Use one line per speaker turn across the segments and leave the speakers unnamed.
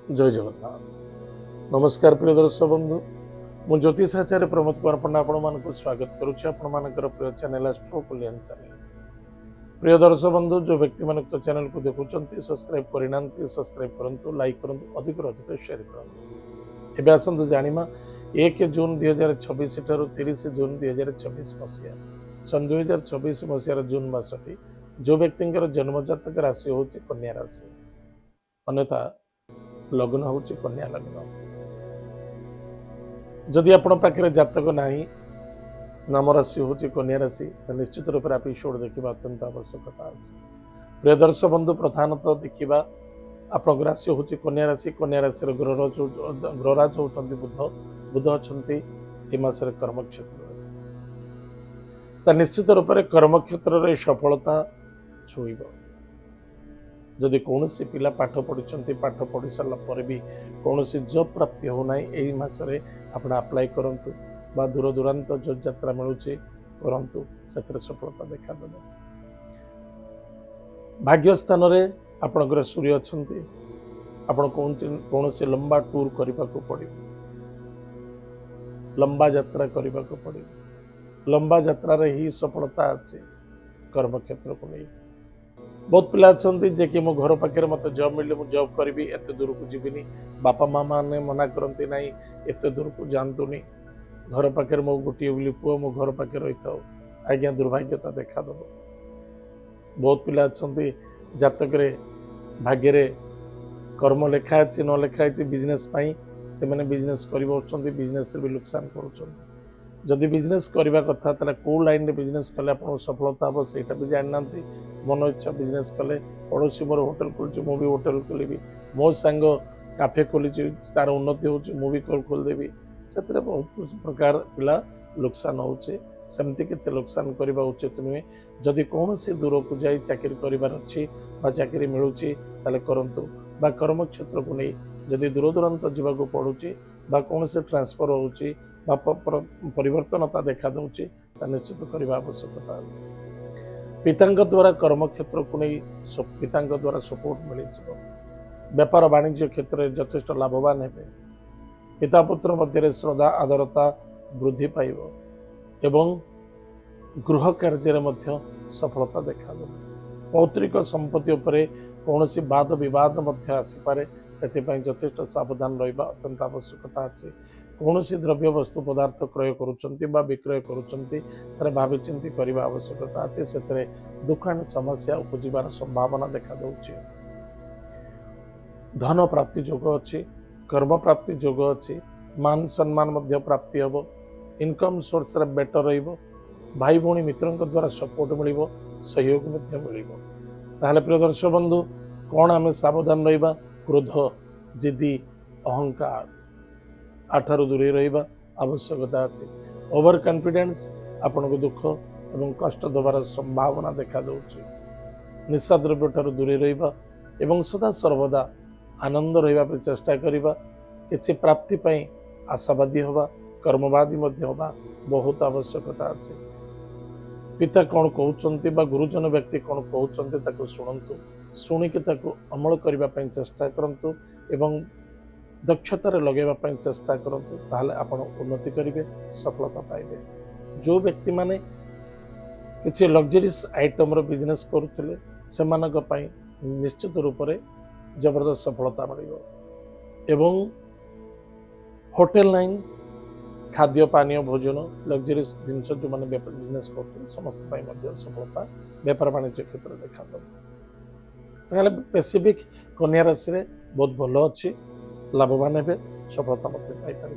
जय जगन्नाथ। नमस्कार प्रिय दर्शक बंधु, मु ज्योतिषाचार्य प्रमोद कुमार पंडा आपको स्वागत करुच्ची आपणकर प्रिय चैनल एस्ट्रो कल्याण चैनल। प्रिय दर्शक बंधु, जो व्यक्ति मान चैनल को देखुं सब्सक्राइब करना सब्सक्राइब करूँ, लाइक करूँ, अधिक अधिक शेयर करूँ। एवं आसतु जाना 1 जून 2026 ठार 30 जून 2026 मसीहा सन 2026 मसीहार जून मासटी जो व्यक्ति जन्मजातक राशि हूँ कन्या राशि, अन्यथा लग्न हूँ कन्या लग्न। जदि आपण पाखे जातक नहीं, नाम राशि हूँ कन्या राशि, तो निश्चित रूप से आप एपिसोड देखा अत्यंत आवश्यकता अच्छे। प्रिय दर्शक बंधु, प्रधानतः देखा आपण राशि हूँ कन्या राशि। कन्या राशि ग्रहराज होती बुध। बुध अच्छा मस कर्म क्षेत्र, निश्चित रूप से कर्म क्षेत्र सफलता छुईब। जदि कौन पिला पाठ पढ़ी पाठ पढ़ी सारा पर भी कौन जॉब प्राप्ति होना यही मसरे आप अप्लाई करूँ बा दूर दूरांत जो यात्रा मिलूँ करूँ से सफलता देखा दे। भाग्य स्थान आपणकर सूर्य अच्छा, आप कौन लंबा टूर करने को पड़े, लंबा यात्रा करने को पड़े। लंबा यात्रा ही सफलता अच्छे कर्म क्षेत्र को नहीं। बहुत पिला अच्छा जे कि मो घर पाखे मत जॉब मिले मुझे जॉब करी एत दूर को जीविनी, बापा माँ मैंने मना करती ना एत दूर को जातुनी, घर पाखे मो गोटे बोली पुओ मो घर पाखे रही था, आज्ञा दुर्भाग्यता देखा दब। बहुत पिला अच्छा जातक भाग्य कर्म लेखाई न लेखाई बिजनेस से मैंने बिजनेस कर बिजनेस भी नुकसान कर। जदि बिजनेस करने कथा कौ लाइन रे बिजनेस कले आप सफलता हम से भी जाना। मन इच्छा बिजनेस कले पड़ोसी मोर होटेल खोलुँ मुझे होटेल खोलि, मो सांग काफे खोली तार उन्नति होगी खोलदेवी, से बहुत प्रकार पिला नुकसान होमती के नुकसान करने उचित नुहे। जदि कौन सी दूर को जाई चाकरी करार अच्छी चाकरी मिलूँ करूँ बा कर्म क्षेत्र को नहीं जदि दूर दूरांत जावाक पड़ुची बा कौन से ट्रांसफर होची बा परिवर्तनता देखा दूची निश्चित करने आवश्यकता अच्छे। पिता द्वारा कर्म क्षेत्र को नहीं पिता द्वारा सपोर्ट मिल व्यापार वाणिज्य क्षेत्र में यथेष्ट लाभवान हे। पिता पुत्र मध्य श्रद्धा आदरता वृद्धि पाइब एवं गृह कार्य मध्य सफलता देखा दे। पौतृक संपत्ति उपरे कौन सी वाद विवाद आसीपे से यथेष्ट सावधान रहा अत्यंत आवश्यकता अच्छे। कौन सी द्रव्य वस्तु पदार्थ क्रय करुँच विक्रय करुँच भावी चिंती करने आवश्यकता अच्छे। से दुकान समस्या उपजीवार संभावना देखा दूची। धन प्राप्ति योग अच्छी, कर्म प्राप्ति योग अच्छी, मान सम्मान प्राप्ति हम, इनकम सोर्स बेटर रही, भाई भौणी मित्रों द्वारा सपोर्ट मिल सहयोग मिल। प्रिय दर्शक बंधु, कौन आम सावधान रहा? क्रोध, जिद्दी, अहंकार आठार दूरे रहा आवश्यकता अच्छे। ओवर कॉन्फिडेंस आपन को दुख एवं कष्ट देवार संभावना देखा दूची। निशा द्रव्य ठार दूरे रहा एवं सदा सर्वदा आनंद रहा चेष्टा करवा। किसी प्राप्ति पाई आशावादी हवा कर्मवादी हवा बहुत आवश्यकता अच्छे। पिता कौन कहते गुरुजन व्यक्ति कौन कहते शुणु, शुणिकी अमल करने चेष्टा करूँ एवं दक्षतार लगेगा चेष्टा करूँ, ताहले आपण उन्नति करेंगे सफलता पाइबे। जो व्यक्ति माने किसी लग्जरीज आइटम रो बिजनेस करुले से निश्चित रूप से जबरदस्त सफलता मिल एवं होटेल लाइन खाद्य पानीय भोजन लग्जरीज जिनस जो मैंने बिजनेस कर समस्त सफलता व्यापार वाणिज्य क्षेत्र देखा दे। स्पेसिफिक कन्या राशि बहुत भल अच्छी, लाभवान हे, सफलता पाइपर।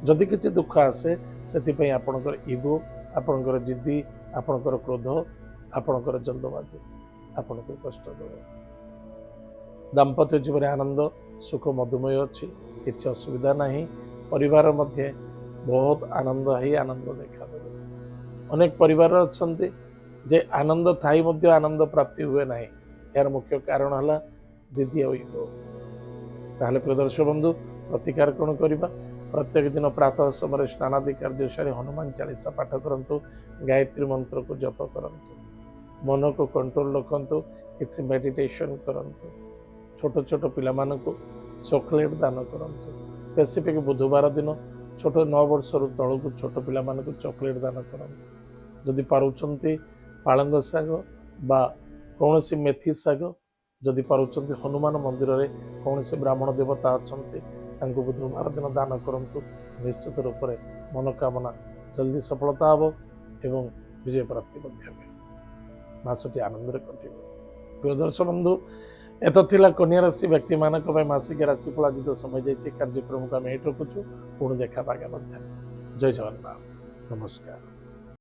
जदि किसी दुख आसे से आपणकर इगो आपणकर जिद्दी आपणकर क्रोध आपणकर जल्दबाजी आपण को कष्ट देव। दाम्पत्य जीवन आनंद सुख मधुमय अच्छी, किसी असुविधा नहीं। परिवार मध्य बहुत आनंद ही आनंद देखा दे। अनेक परिवार अच्छा जे आनंद थाई मध्य आनंद प्राप्ति हुए ना, यार मुख्य कारण है जिद्दी और इगो। ताहले प्रिय दर्शक बंधु, प्रतिकार कौन करवा? प्रत्येक दिन प्रातः समय स्नानादि कार्य सारी हनुमान चालीसा पाठ करूँ, गायत्री मंत्र को जप करूँ, मन को कंट्रोल रखु, किसी मेडिटेशन करूँ। छोट छोट पिला चॉकलेट दान करंतु स्पेसिफिक बुधवार दिन छोट 9 वर्षर तलू छोट पिला मानक चॉकलेट दान करंतु जदि पारुचंती पालंग शाग बा कौन सी मेथी शाग जदि पारुचंती हनुमान मंदिर रे कौन से ब्राह्मण देवता अछंती तांको बुधवार दिन दान करंतु निश्चित रूप से मनोकामना जल्दी सफलता हो एवं विजय प्राप्ति मासटी आनंद कटिब। प्रिय दर्शक बंधु एत थिला कन्या राशि व्यक्ति मानक मासिक राशिफल आज तो समय जाइए कार्यक्रम को आम ये रखुचु पुणी देखा आगामी जय जगन्नाथ नमस्कार।